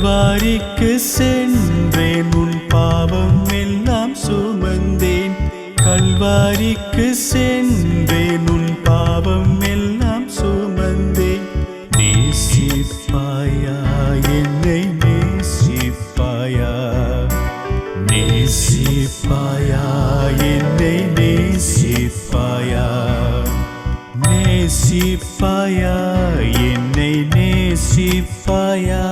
கல்வாரிக்கு சென்றேன் உன் பாவம் எல்லாம் சுமந்தேன். கல்வாரிக்கு சென்றேன் உன் பாவம் எல்லாம் சுமந்தேன். நேசிப்பாயா என்னை நேசிப்பாயா, நேசிப்பாயா என்னை நேசிப்பாயா, நேசிப்பாயா என்னை நேசிப்பாயா,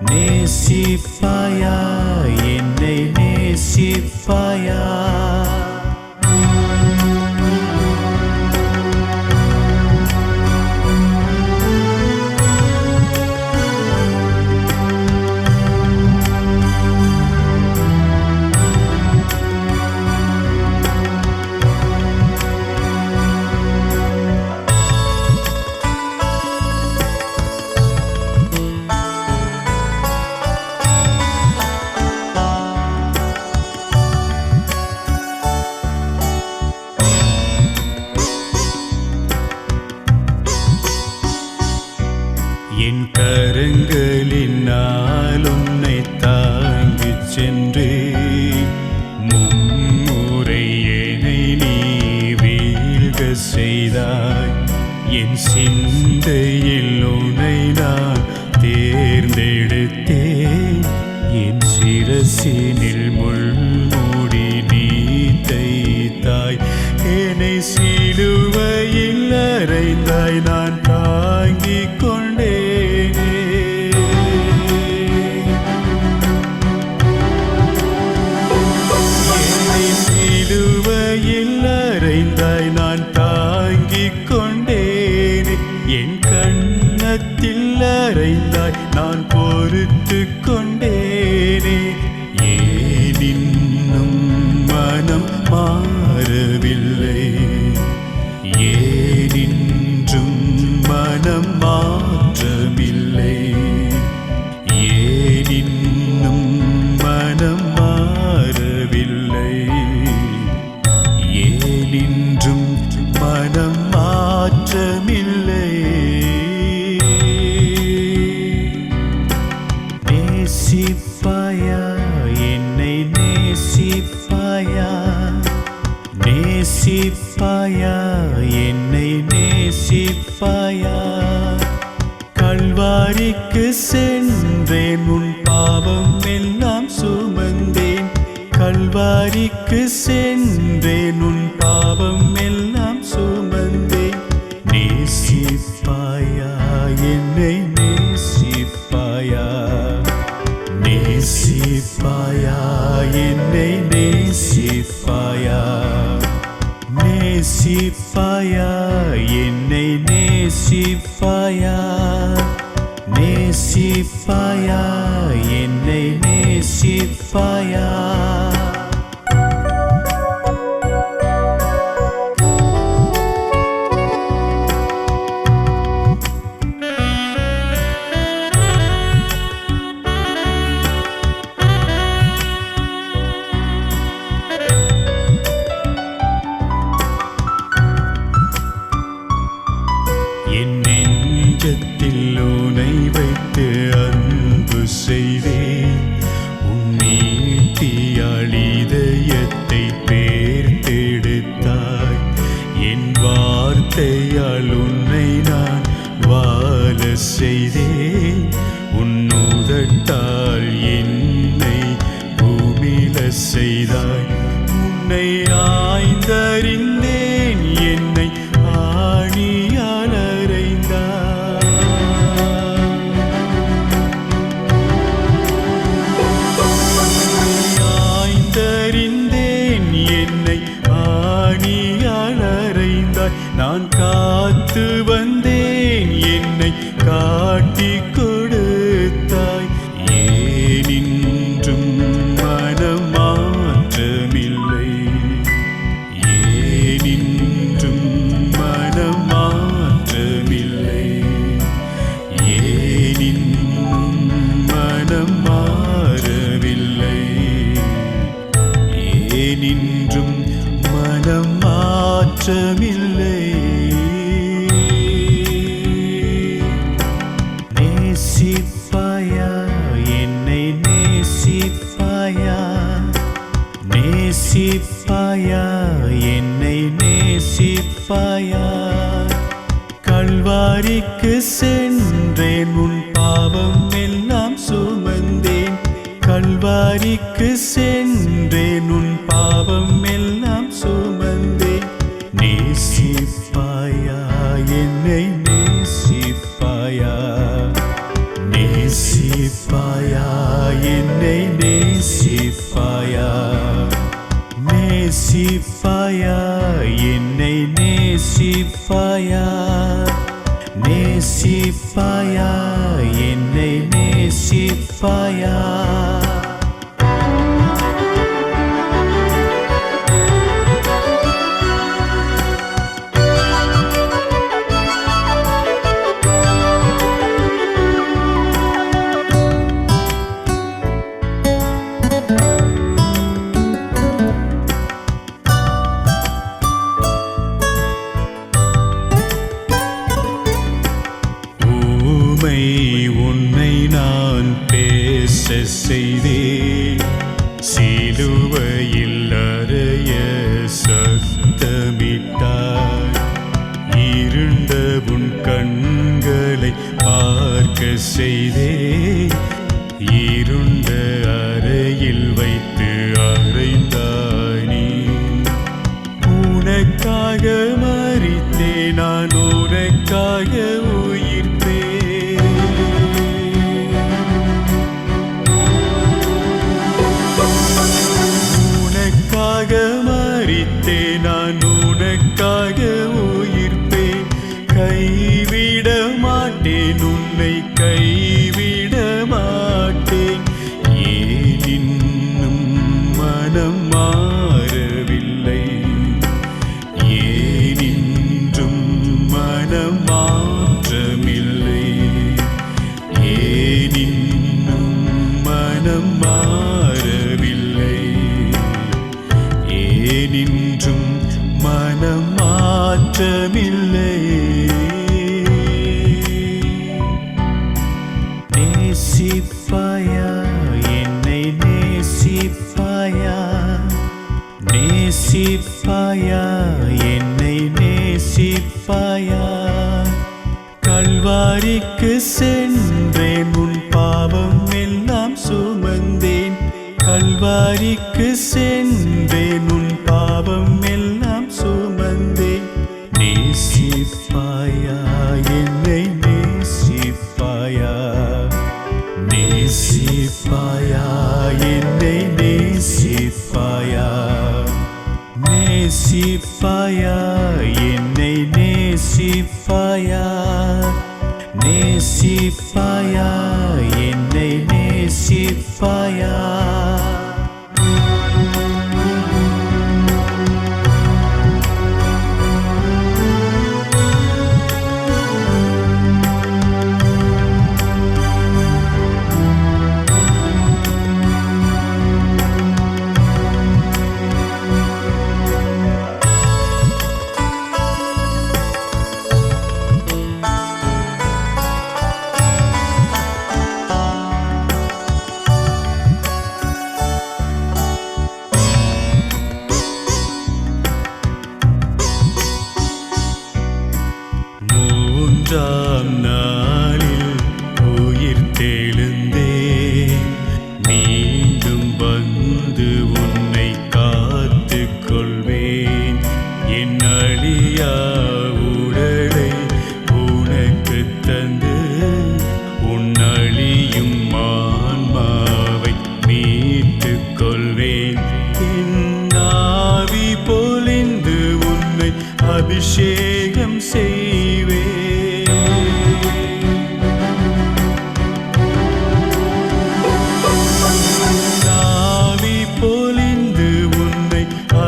நேசிப்பாயா என்னை நேசிப்பாயா. என் கரங்களினால் உன்னை தாங்கிச் சென்று மும்முறை என்னை நீ வீழ்க செய்தாய். என் சிந்தையில் உன்னை நான் தேர்ந்தெடுத்தேன். என் சிரசினில் முள்மூடி நீ தைத்தாய். என்னை சிலுவையில் அறைந்தாய், நான் தாங்கிக் கொண்டேனே. என்னை சிலுவையில் அறைந்தாய், நான் தாங்கிக் கொண்டேனே. என் கன்னத்தில் அறைந்தாய், நான் பொறுத்துக் கொண்டேனே. ஏன் இன்னும் மனம் மாறவில்லை, ஏன் இன்றும் மனம் மாற்றமில்லை, ஏன் இன்னும் மனம் மாறவில்லை, ஏன் இன்றும் மனம் மாற்றமில்லை. நேசிப்பாயா என்னை நேசிப்பாயா, நேசிப்பாயா என்னை நேசிப்பாயா. கல்வாரிக்கு சென்றேன் உன் பாவம் எல்லாம் சுமந்தேன். கல்வாரிக்கு சென்றேன் உன் பாவம் எல்லாம் சுமந்தேன். நேசிப்பாயா என்னை நேசிப்பாயா, நேசிப்பாயா என்னை நேசிப்பாயா, நேசிப்பாயா என்னை நேசிப்பாயா, நேசிப்பாயா என்னை நேசிப்பாயா. என் நெஞ்சத்தில் உன்னை வைத்து அன்பு செய்தேன். உன் நீட்டியால் இதயத்தை பேர்த்தெடுத்தாய். என் வார்த்தையால் உன்னை நான் வாழ செய்தேன். உன் உதட்டால் என்னை பூமியில செய்தாய். உன்னை ஆய்ந்தறிந்தேன், என்னை ஆணியால் அறைந்தாய். ஆய்ந்தறிந்தேன், என்னை ஆணியால் அறைந்தாய். நான் காத்து வந்தேன், என்னை காட்டிக் கொடுத்தாய். ஏன் இன்றும் மனம் மாற்றமில்லை, ஏன் இன்றும் மனம் மாற்றமில்லை, ஏன் இன்னும் மனம் மாறவில்லை, ஏன் இன்றும் மனம் மாற்றமில்லை. நேசிப்பாயா கல்வாரிக்கு சென்றேன் உன் பாவம் எல்லாம் சுமந்தேன் கல்வாரிக்கு சென்றேன் உன் பாவம் எல்லாம் சுமந்தேன் நேசிப்பாயா என்னை நேசிப்பாயா நேசிப்பாயா என்னை நேசிப்பாயா நேசிப்பாயா என்னை நேசிப்பாயா நேசிப்பாயா என்னை நேசிப்பாயா உன்னை நான் பேச செய்தேன் சிலுவையில் அறைய சத்தமிட்டாய் இருண்ட உன் கண்களை பார்க்க செய்தேன் இருண்ட அறையில் வைத்து அறைந்தாய் நீ உனக்காக மரித்தேன் நான் உனக்காக நான் உனக்காக உயிர்ப்பேன் கைவிட மாட்டேன் உன்னை கைவிட மாட்டேன் ஏன் இன்னும் மனம் மாறவில்லை ஏன் இன்றும் மனம் மாற்றமில்லை ஏன் இன்னும் மனம் மாறவில்லை ஏனின்றும் மனம் மாற்றமில்லை நேசிப்பாயா என்னை நேசிப்பாயா நேசிப்பாயா என்னை நேசிப்பாயா கல்வாரிக்கு சென்றேன் உன் பாவம் எல்லாம் சுமந்தேன் கல்வாரிக்கு சென்றேன் உன் பாவம் எல்லாம் சுமந்தேன் நேசிப்பாயா என்னை நேசிப்பாயா நேசிப்பாயா என்னை நேசிப்பாயா நேசிப்பாயா என்னை நேசிப்பாயா நேசிப்பாயா என்னை நேசிப்பாயா மூன்றாம் நாளில் உயிர்த்தெழுந்தேன் மீண்டும் வந்து உன்னை காத்துக் கொள்வேன் என் அழியா உடலை உனக்கு தந்து உன் அழியும் ஆன்மாவை மீட்டுக் கொள்வேன் என் ஆவி பொழிந்து உன்னை அபிஷேகம் செய்வேன்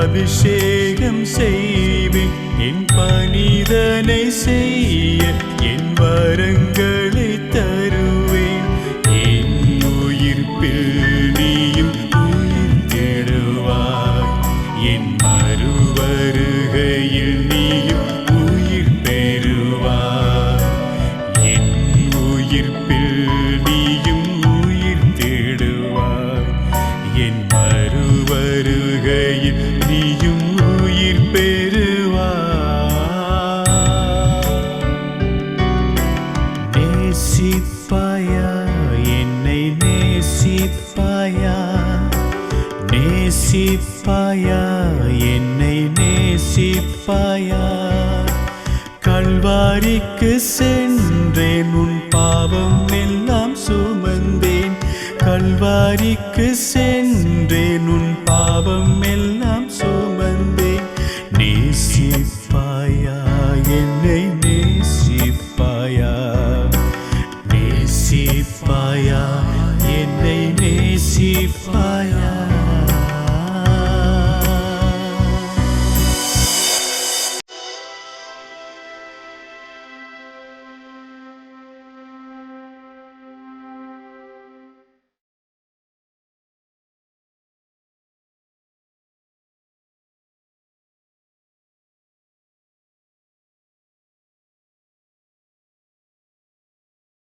அபிஷேகம் செய்வேன் என் பணிதனை செய்ய என் வரங்களை தருவேன் என் உயிர்ப்பில் நீயும் உயிர் கெடுவாய் என் மறுவருகையில் நீயும் உயிர் பெறுவாய் என் உயிர்ப்பில் நீயும் உயிர் தேடுவாய் என் மறுவருகையில் நீயும் உயிர் பெறுவாய் நேசிப்பாயா என்னை நேசிப்பாயா நேசிப்பாயா என்னை நேசிப்பாயா கல்வாரிக்கு சென்றேன் உன் பாவம் எல்லாம் சுமந்தேன் கல்வாரிக்கு சென்றேன் உன் பாவம் எல்லாம் சுமந்தேன் நேசிப்பாயா என்னை நேசிப்பாயா நேசிப்பாயா என்னை நேசிப்பாயா